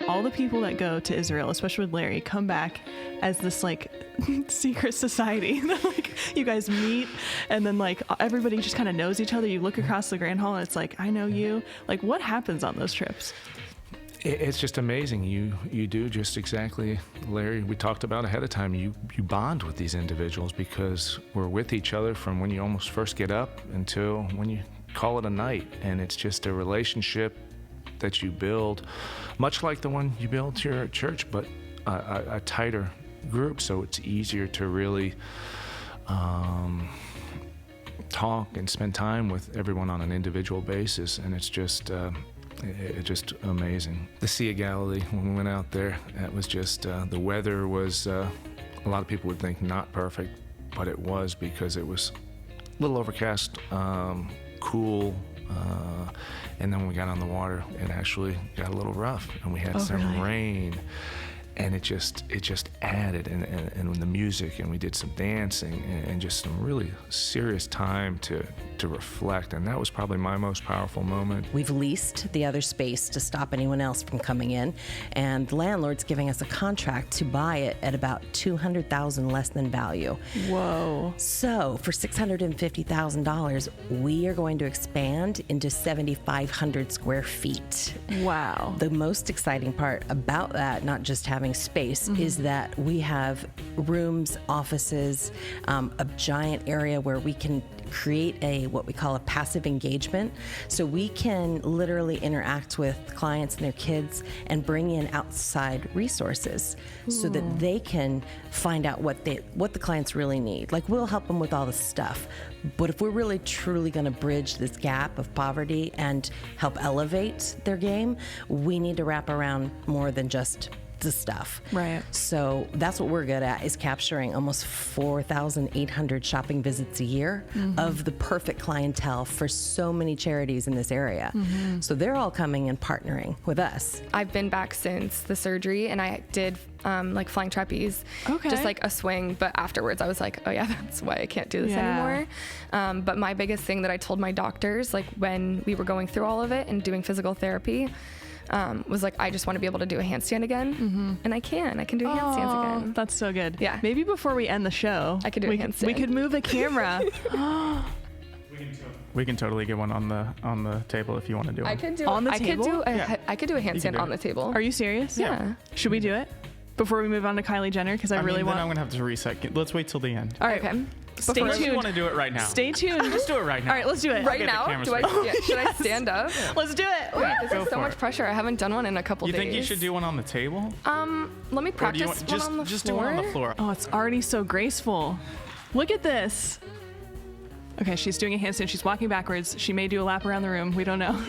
all the people that go to Israel, especially with Larry, come back as this like secret society. Like you guys meet and then like everybody just kind of knows each other. You look across the Grand Hall and it's like, I know you. Like what happens on those trips? It's just amazing. You do just exactly, Larry, we talked about ahead of time. You bond with these individuals because we're with each other from when you almost first get up until when you call it a night. And it's just a relationship that you build, much like the one you build here at church, but a tighter group. So it's easier to really talk and spend time with everyone on an individual basis. And it's just amazing. The Sea of Galilee, when we went out there, that was just, the weather was, a lot of people would think not perfect, but it was because it was a little overcast, cool, and then when we got on the water, it actually got a little rough, and we had some rain. And it just added, and the music, and we did some dancing, and just some really serious time to reflect, and that was probably my most powerful moment. We've leased the other space to stop anyone else from coming in, and the landlord's giving us a contract to buy it at about $200,000 less than value. Whoa. So for $650,000, we are going to expand into 7,500 square feet. Wow. The most exciting part about that, not just having space, is that we have rooms, offices, a giant area where we can create what we call a passive engagement. So we can literally interact with clients and their kids and bring in outside resources so that they can find out what the clients really need. Like we'll help them with all the stuff, but if we're really truly going to bridge this gap of poverty and help elevate their game, we need to wrap around more than just the stuff. Right. So that's what we're good at, is capturing almost 4,800 shopping visits a year of the perfect clientele for so many charities in this area. So they're all coming and partnering with us. I've been back since the surgery, and I did like flying trapeze, just like a swing, but afterwards I was like, oh yeah, that's why I can't do this anymore. But my biggest thing that I told my doctors, like when we were going through all of it and doing physical therapy, was like, I just want to be able to do a handstand again. And I can do handstands again. That's so good. Yeah. Maybe before we end the show, I could do a handstand. We could move a camera. We can totally get one on the table if you want to do it. I could do On the table? I could do a handstand on the table. Are you serious? Yeah. Should we do it before we move on to Kylie Jenner? Because I really want. Then I'm gonna have to reset. Let's wait till the end. All right. Okay. Stay Unless you tuned. want to do it right now. Stay tuned. Just do it right now. All right, let's do it. Right get the now? camera Should I stand up? Let's do it. Wait, this Go is so for much it. pressure. I haven't done one in a couple You days. think you should do one on the table? Let me Or do you practice want, one on the just floor. do one on the floor. Oh, it's already so graceful. Look at this. Okay, she's doing a handstand. She's walking backwards. She may do a lap around the room. We don't know.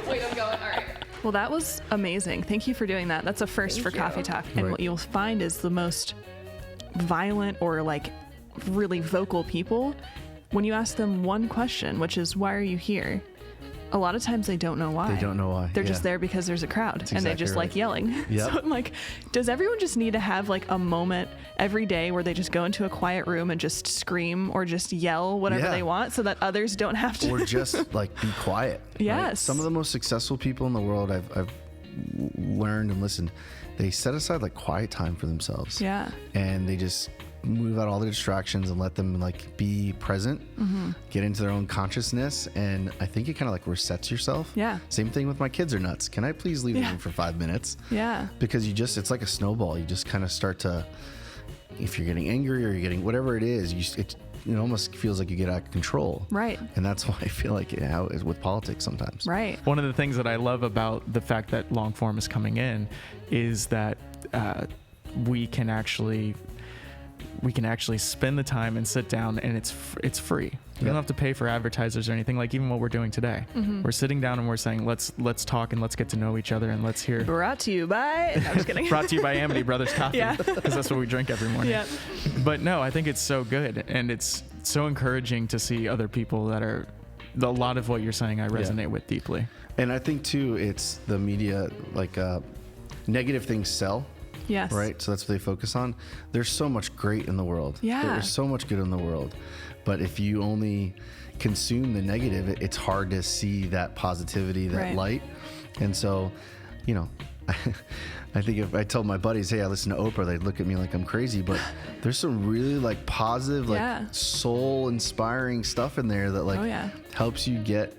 Wait, I'm going. All right. Well, that was amazing. Thank you for doing that. That's a first for Coffee Talk. And what you'll find is the most violent or like really vocal people, when you ask them one question, which is, why are you here? A lot of times they don't know why. They don't know why. They're just there because there's a crowd and they exactly just like right. yelling. Yep. So I'm like, does everyone just need to have like a moment every day where they just go into a quiet room and just scream or just yell whatever Yeah. they want so that others don't have to? Or just like be quiet. right? Yes. Some of the most successful people in the world I've learned and listened, they set aside like quiet time for themselves. Yeah. And they just move out all the distractions and let them like be present, get into their own consciousness. And I think it kind of like resets yourself. Yeah. Same thing with my kids are nuts. Can I please leave the room for 5 minutes? Yeah. Because it's like a snowball. You just kind of start to, if you're getting angry or you're getting whatever it is, it almost feels like you get out of control. Right. And that's why I feel like how it is with politics sometimes. Right. One of the things that I love about the fact that long form is coming in is that we can actually spend the time and sit down, and it's free. You don't have to pay for advertisers or anything. Like even what we're doing today, we're sitting down and we're saying let's talk and let's get to know each other and let's hear. Brought to you by. No, I'm just kidding. Brought to you by Amity Brothers Coffee, Yeah. because that's what we drink every morning. Yeah. But no, I think it's so good, and it's so encouraging to see other people that are. A lot of what you're saying I resonate with deeply. And I think too, it's the media, like negative things sell. Yes. Right? So that's what they focus on. There's so much great in the world. Yeah. There's so much good in the world. But if you only consume the negative, it's hard to see that positivity, that Right. light. And so, I think if I told my buddies, hey, I listen to Oprah, they'd look at me like I'm crazy. But there's some really like positive, like soul inspiring stuff in there that like helps you get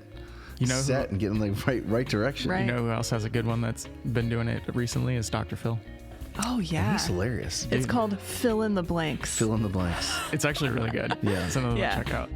set and get in the right direction. Right. You know who else has a good one that's been doing it recently is Dr. Phil. Oh yeah, And he's hilarious. It's called Fill in the Blanks. Fill in the blanks. It's actually really good. Yeah. It's another one to check out.